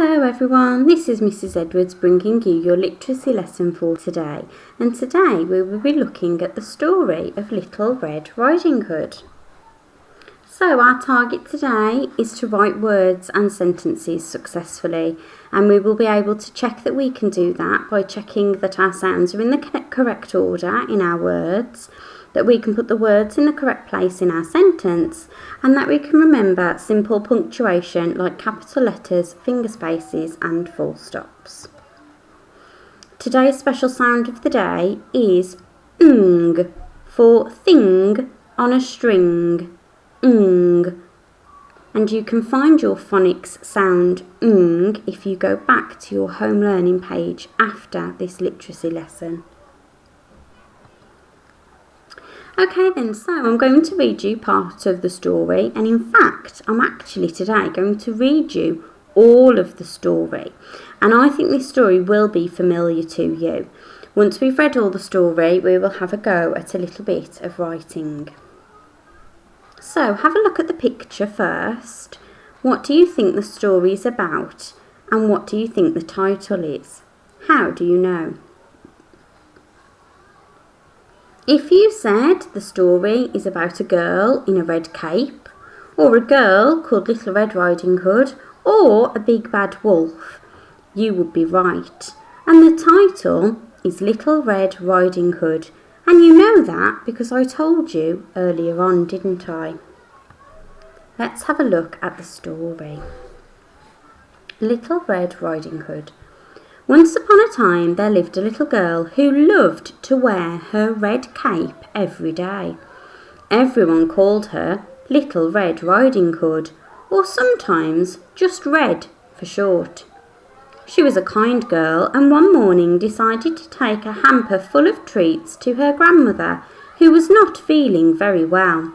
Hello everyone, this is Mrs Edwards bringing you your literacy lesson for today, and today we will be looking at the story of Little Red Riding Hood. So our target today is to write words and sentences successfully, and we will be able to check that we can do that by checking that our sounds are in the correct order in our words, that we can put the words in the correct place in our sentence, and that we can remember simple punctuation like capital letters, finger spaces and full stops. Today's special sound of the day is ng, for thing on a string. Ng. And you can find your phonics sound ng if you go back to your home learning page after this literacy lesson. Okay then, so I'm going to read you part of the story, and in fact I'm actually today going to read you all of the story, and I think this story will be familiar to you. Once we've read all the story, we will have a go at a little bit of writing. So have a look at the picture first. What do you think the story is about, and what do you think the title is? How do you know? If you said the story is about a girl in a red cape, or a girl called Little Red Riding Hood, or a big bad wolf, you would be right. And the title is Little Red Riding Hood, and you know that because I told you earlier on, didn't I? Let's have a look at the story. Little Red Riding Hood. Once upon a time there lived a little girl who loved to wear her red cape every day. Everyone called her Little Red Riding Hood, or sometimes just Red for short. She was a kind girl, and one morning decided to take a hamper full of treats to her grandmother, who was not feeling very well.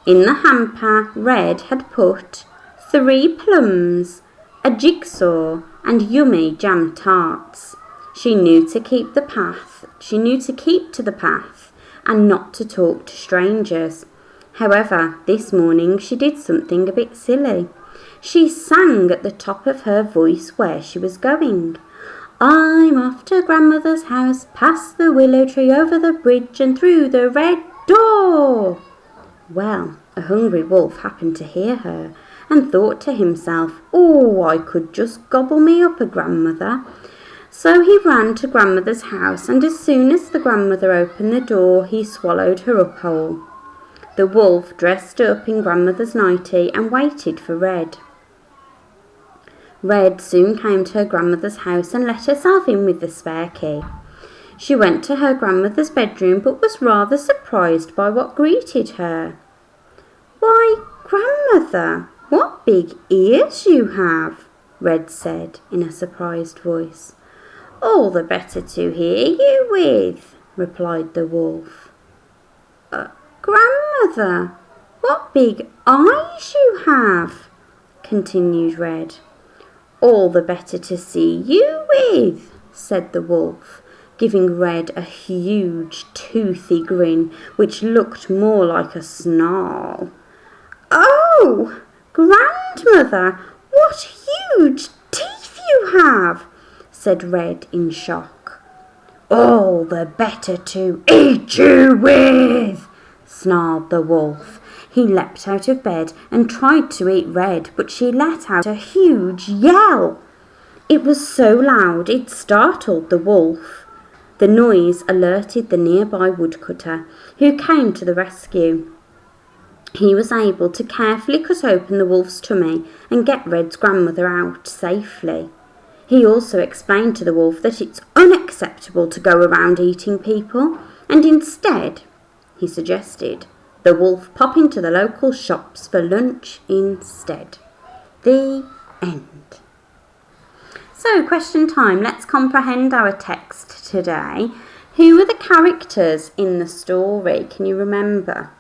In the hamper Red had put 3 plums, a jigsaw and yummy jam tarts. She knew to keep to the path and not to talk to strangers. However, this morning she did something a bit silly. She sang at the top of her voice where she was going. I'm off to grandmother's house, past the willow tree, over the bridge and through the red door. Well, a hungry wolf happened to hear her and thought to himself, oh, I could just gobble me up a grandmother. So he ran to grandmother's house, and as soon as the grandmother opened the door, he swallowed her up whole. The wolf dressed up in grandmother's nightie and waited for Red. Red soon came to her grandmother's house and let herself in with the spare key. She went to her grandmother's bedroom, but was rather surprised by what greeted her. Why, grandmother, what big ears you have, Red said in a surprised voice. All the better to hear you with, replied the wolf. Grandmother, what big eyes you have, continued Red. All the better to see you with, said the wolf, giving Red a huge toothy grin which looked more like a snarl. Oh, grandmother, what huge teeth you have, said Red in shock. All the better to eat you with, snarled the wolf. He leapt out of bed and tried to eat Red, but she let out a huge yell. It was so loud it startled the wolf. The noise alerted the nearby woodcutter, who came to the rescue. He was able to carefully cut open the wolf's tummy and get Red's grandmother out safely. He also explained to the wolf that it's unacceptable to go around eating people, and instead, he suggested, the wolf pop into the local shops for lunch instead. The end. So, question time. Let's comprehend our text today. Who are the characters in the story? Can you remember?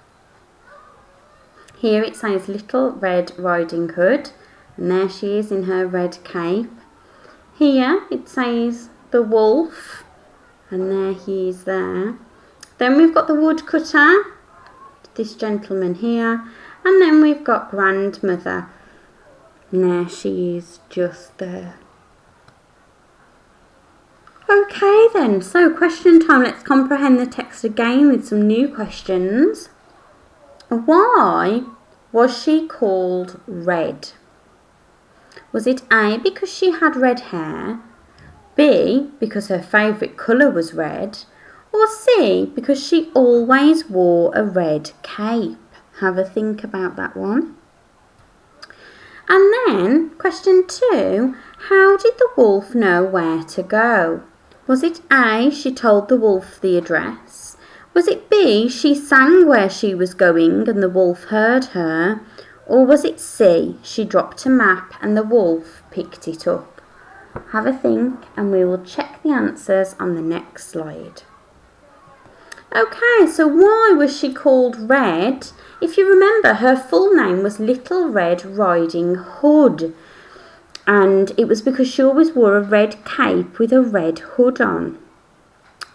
Here it says Little Red Riding Hood, and there she is in her red cape. Here it says the wolf, and there he is there. Then we've got the woodcutter, this gentleman here, and then we've got grandmother. There she is, just there. Okay then, so question time. Let's comprehend the text again with some new questions. Why was she called Red? Was it A, because she had red hair, B, because her favourite colour was red, or C, because she always wore a red cape? Have a think about that one. And then, question 2, how did the wolf know where to go? Was it A, she told the wolf the address? Was it B, she sang where she was going and the wolf heard her? Or was it C, she dropped a map and the wolf picked it up? Have a think and we will check the answers on the next slide. Okay, so why was she called Red? If you remember, her full name was Little Red Riding Hood. And it was because she always wore a red cape with a red hood on.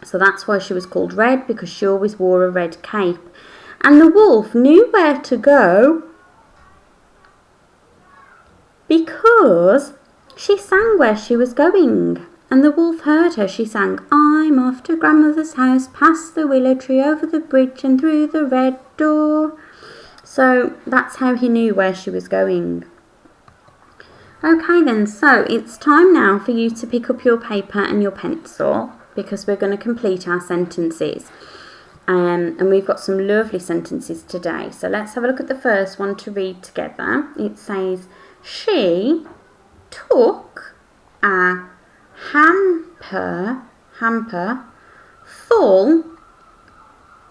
So that's why she was called Red, because she always wore a red cape. And the wolf knew where to go because she sang where she was going. And the wolf heard her. She sang, I'm off to grandmother's house, past the willow tree, over the bridge and through the red door. So that's how he knew where she was going. Okay then, so it's time now for you to pick up your paper and your pencil because we're going to complete our sentences. And we've got some lovely sentences today. So let's have a look at the first one to read together. It says, she took a hamper full.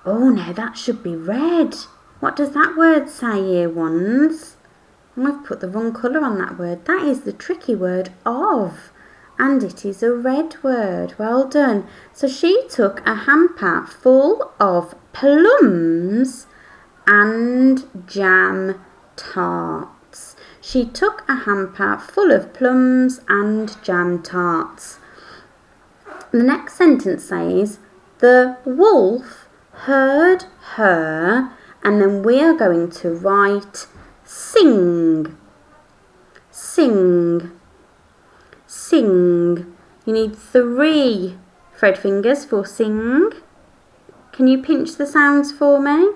Oh no, that should be red. What does that word say here, ones? I've put the wrong colour on that word. That is the tricky word of. And it is a red word. Well done. So she took a hamper full of plums and jam tarts. She took a hamper full of plums and jam tarts. The next sentence says, the wolf heard her, and then we are going to write sing, sing, sing. You need 3 thread fingers for sing. Can you pinch the sounds for me?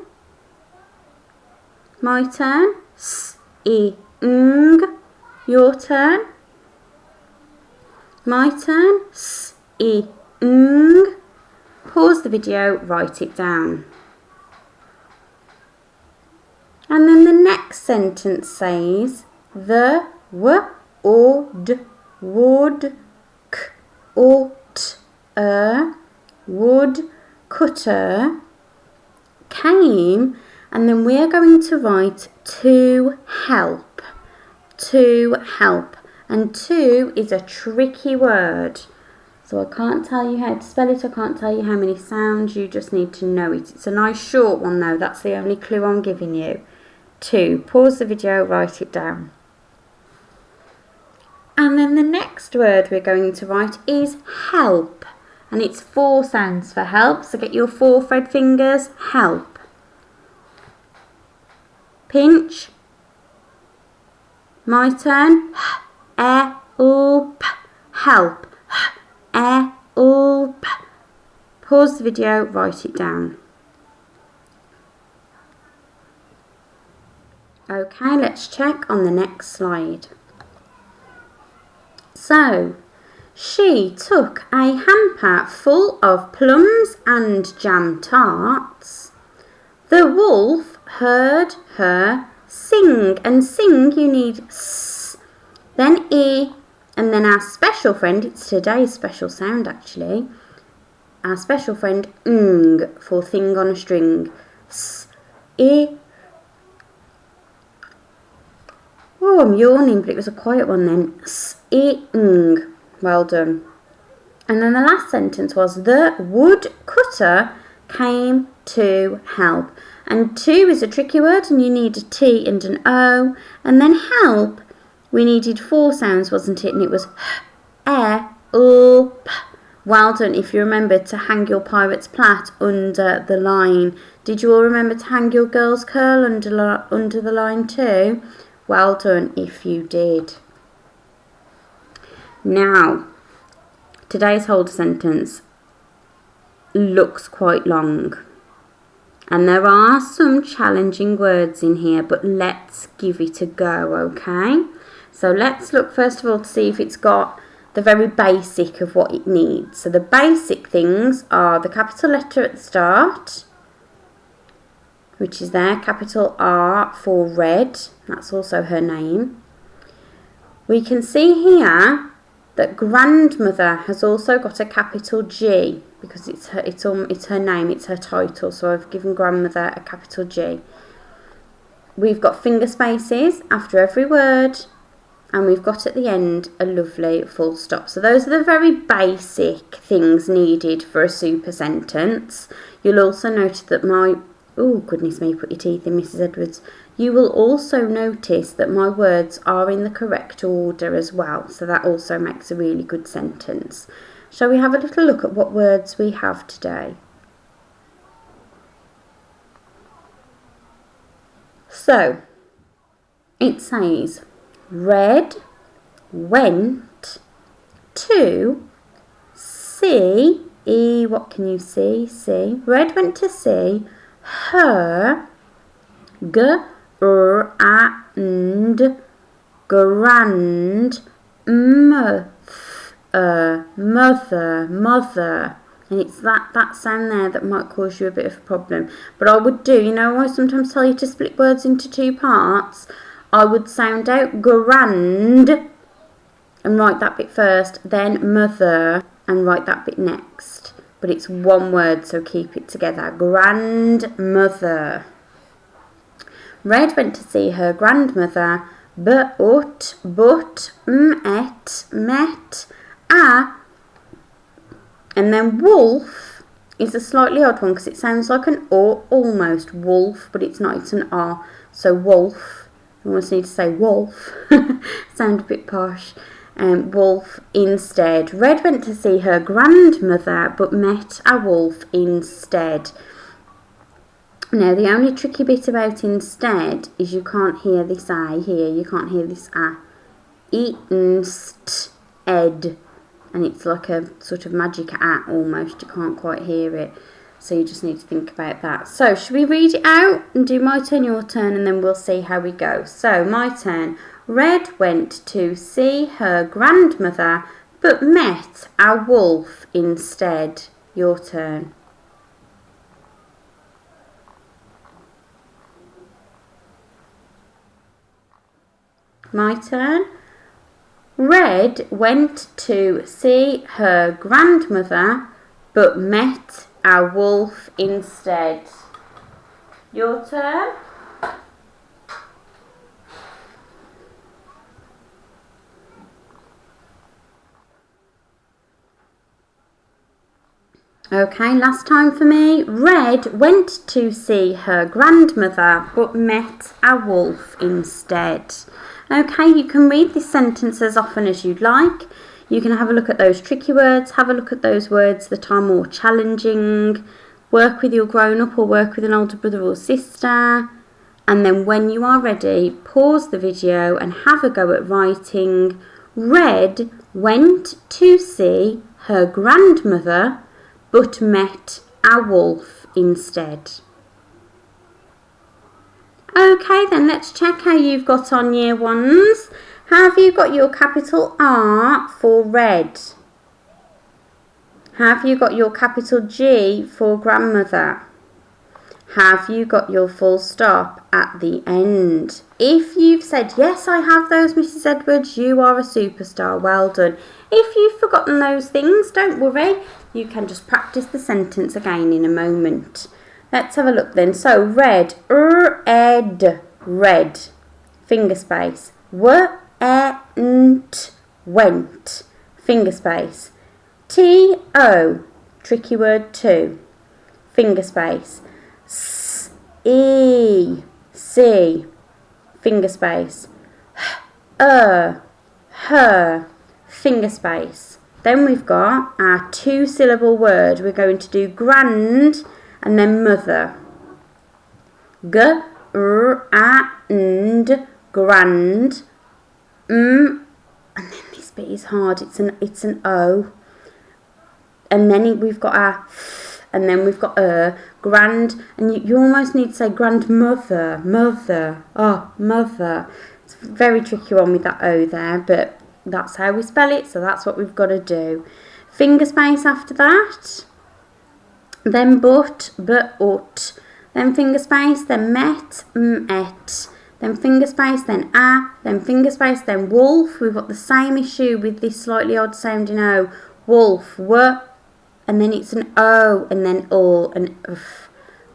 My turn. S, I, ng. Your turn. My turn. S, I, ng. Pause the video, write it down. And then the next sentence says, the wood woodcutter came, and then we are going to write to help. To help. And to is a tricky word. So I can't tell you how to spell it, I can't tell you how many sounds, you just need to know it. It's a nice short one though, that's the only clue I'm giving you. To. Pause the video, write it down. And then the next word we're going to write is help. And it's 4 sounds for help, so get your 4 thread fingers, help. Pinch. My turn. Help. Help. Help. Pause the video, write it down. Okay, let's check on the next slide. So, she took a hamper full of plums and jam tarts. The wolf heard her sing, and sing you need s, then e, and then our special friend, it's today's special sound actually, our special friend ng for thing on a string. S, e. Oh, I'm yawning, but it was a quiet one then. S, e, ng. Well done. And then the last sentence was, the woodcutter came to help. And to is a tricky word, and you need a T and an O. And then help, we needed 4 sounds, wasn't it? And it was help. Well done. If you remember to hang your pirate's plait under the line. Did you all remember to hang your girl's curl under the line too? Well done if you did. Now, today's whole sentence looks quite long. And there are some challenging words in here, but let's give it a go, okay? So let's look first of all to see if it's got the very basic of what it needs. So the basic things are the capital letter at the start, which is there, capital R for red. That's also her name. We can see here that grandmother has also got a capital G because it's her name, it's her title. So I've given grandmother a capital G. We've got finger spaces after every word, and we've got at the end a lovely full stop. So those are the very basic things needed for a super sentence. You'll also notice that oh goodness me, put your teeth in, Mrs. Edwards. You will also notice that my words are in the correct order as well, so that also makes a really good sentence. Shall we have a little look at what words we have today? So, it says, Red went to see, what can you see? See. Red went to see her mother. And it's that sound there that might cause you a bit of a problem. But I would do, I sometimes tell you to split words into two parts. I would sound out grand and write that bit first, then mother and write that bit next. But it's one word, so keep it together. Grandmother. Red went to see her grandmother, met a. And then wolf is a slightly odd one because it sounds like an O, almost wolf, but it's not, it's an R. So wolf, I almost need to say wolf, sound a bit posh. Wolf instead. Red went to see her grandmother, but met a wolf instead. Now, the only tricky bit about instead is you can't hear this I here. You can't hear this A. Instead. And it's like a sort of magic A almost. You can't quite hear it. So you just need to think about that. So, should we read it out and do my turn, your turn, and then we'll see how we go. So, my turn. Red went to see her grandmother, but met a wolf instead. Your turn. My turn. Red went to see her grandmother, but met a wolf instead. Your turn. Okay, last time for me. Red went to see her grandmother, but met a wolf instead. Okay, you can read this sentence as often as you'd like. You can have a look at those tricky words, have a look at those words that are more challenging, work with your grown-up or work with an older brother or sister, and then when you are ready, pause the video and have a go at writing Red went to see her grandmother, but met a wolf instead. Okay then, let's check how you've got on year ones. Have you got your capital R for red? Have you got your capital G for grandmother? Have you got your full stop at the end? If you've said, yes, I have those, Mrs. Edwards, you are a superstar. Well done. If you've forgotten those things, don't worry. You can just practice the sentence again in a moment. Let's have a look then. So, red, red, red, finger space. Went, finger space. T-O, tricky word too, finger space. S-E, see, finger space. Her, finger space. Then we've got our two-syllable word. We're going to do grand and then mother. Grand, grand, and then this bit is hard, it's an O, and then we've got a, and then we've got grand, and you almost need to say grandmother, mother, mother. It's a very tricky one with that O there, but that's how we spell it, so that's what we've got to do. Finger space after that, then but, ut, then finger space, then met, et, then finger space, then a, then finger space, then wolf. We've got the same issue with this slightly odd sounding O. Wolf, w, and then it's an O, and then all, and f.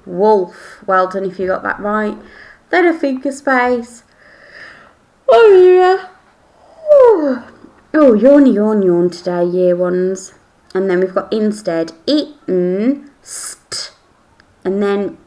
Wolf. Well done if you got that right. Then a finger space. Oh yeah. Oh, yawn today, year ones. And then we've got instead, eaten, st. And then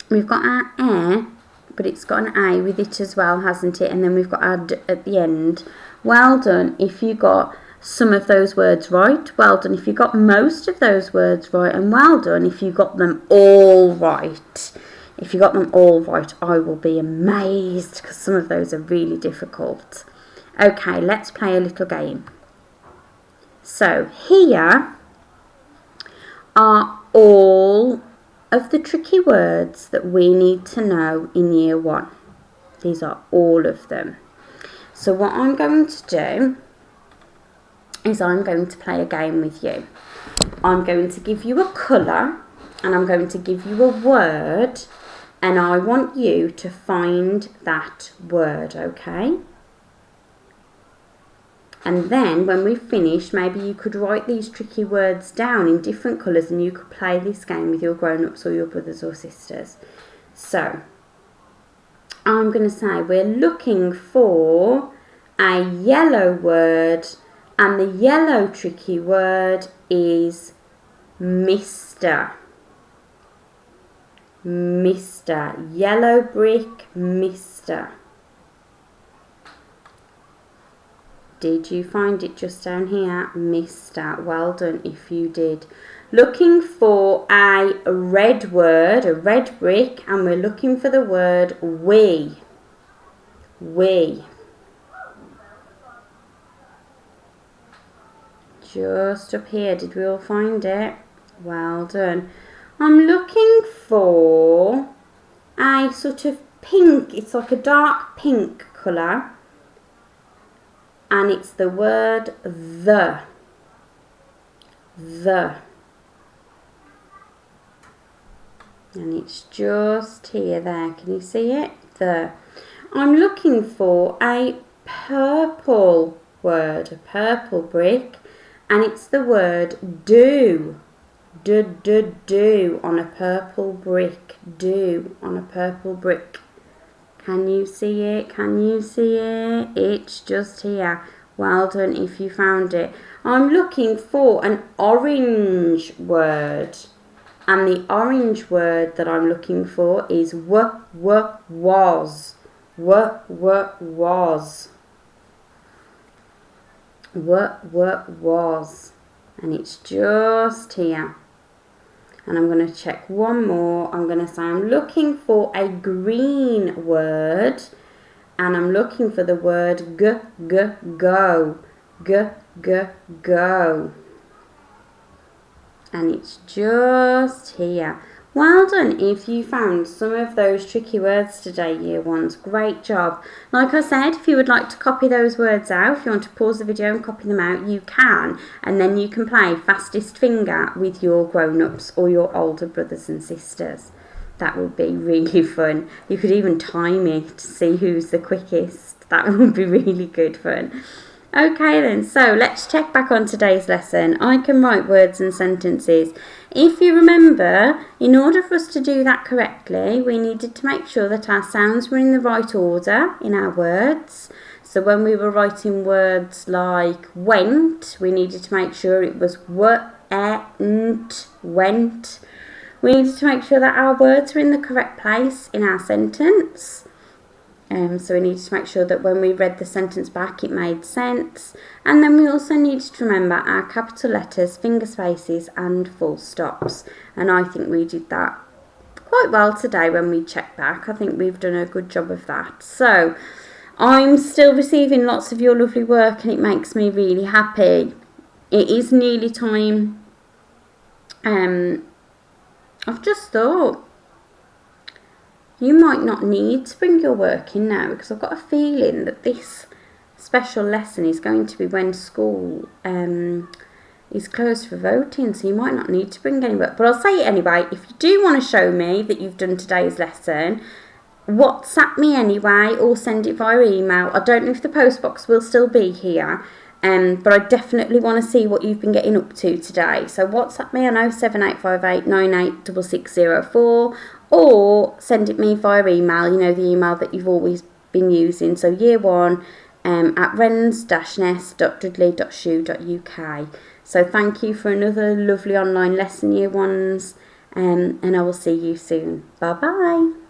we've got our air, but it's got an A with it as well, hasn't it? And then we've got our d at the end. Well done if you got some of those words right. Well done if you got most of those words right. And well done if you got them all right. If you got them all right, I will be amazed, because some of those are really difficult. Okay, let's play a little game. So here are all of the tricky words that we need to know in year one. These are all of them. So what I'm going to do is I'm going to play a game with you. I'm going to give you a colour, and I'm going to give you a word, and I want you to find that word, okay? And then when we finish, maybe you could write these tricky words down in different colours, and you could play this game with your grown-ups or your brothers or sisters. So I'm going to say we're looking for a yellow word, and the yellow tricky word is Mr. Mr. Yellow brick, Mr. Did you find it just down here? Mr. Well done if you did. Looking for a red word, a red brick, and we're looking for the word we. We. Just up here, did we all find it? Well done. I'm looking for a sort of pink, it's like a dark pink colour, and it's the word the. The. And it's just here, there. Can you see it? The. I'm looking for a purple word, a purple brick, and it's the word do. Do on a purple brick. Do on a purple brick. Can you see it? Can you see it? It's just here. Well done if you found it. I'm looking for an orange word. And the orange word that I'm looking for is was. Was. Was. And it's just here. And I'm going to check one more. I'm going to say I'm looking for a green word, and I'm looking for the word go. Go. And it's just here. Well done if you found some of those tricky words today, year ones. Great job. Like I said, if you would like to copy those words out, if you want to pause the video and copy them out, you can. And then you can play fastest finger with your grown-ups or your older brothers and sisters. That would be really fun. You could even time it to see who's the quickest. That would be really good fun. Okay then, so let's check back on today's lesson. I can write words and sentences. If you remember, in order for us to do that correctly, we needed to make sure that our sounds were in the right order in our words. So when we were writing words like went, we needed to make sure it was went. We needed to make sure that our words were in the correct place in our sentence. So we needed to make sure that when we read the sentence back it made sense, and then we also needed to remember our capital letters, finger spaces and full stops, and I think we did that quite well today when we checked back. I think we've done a good job of that. So I'm still receiving lots of your lovely work and it makes me really happy. It is nearly time. I've just thought you might not need to bring your work in now, because I've got a feeling that this special lesson is going to be when school is closed for voting, so you might not need to bring any work. But I'll say it anyway. If you do want to show me that you've done today's lesson, WhatsApp me anyway, or send it via email. I don't know if the postbox will still be here, but I definitely want to see what you've been getting up to today. So WhatsApp me on 07858 986604, or send it me via email, you know, the email that you've always been using. So year 1 at wrens-nest.dudley.shu.uk. So thank you for another lovely online lesson, year 1s, and I will see you soon. Bye bye.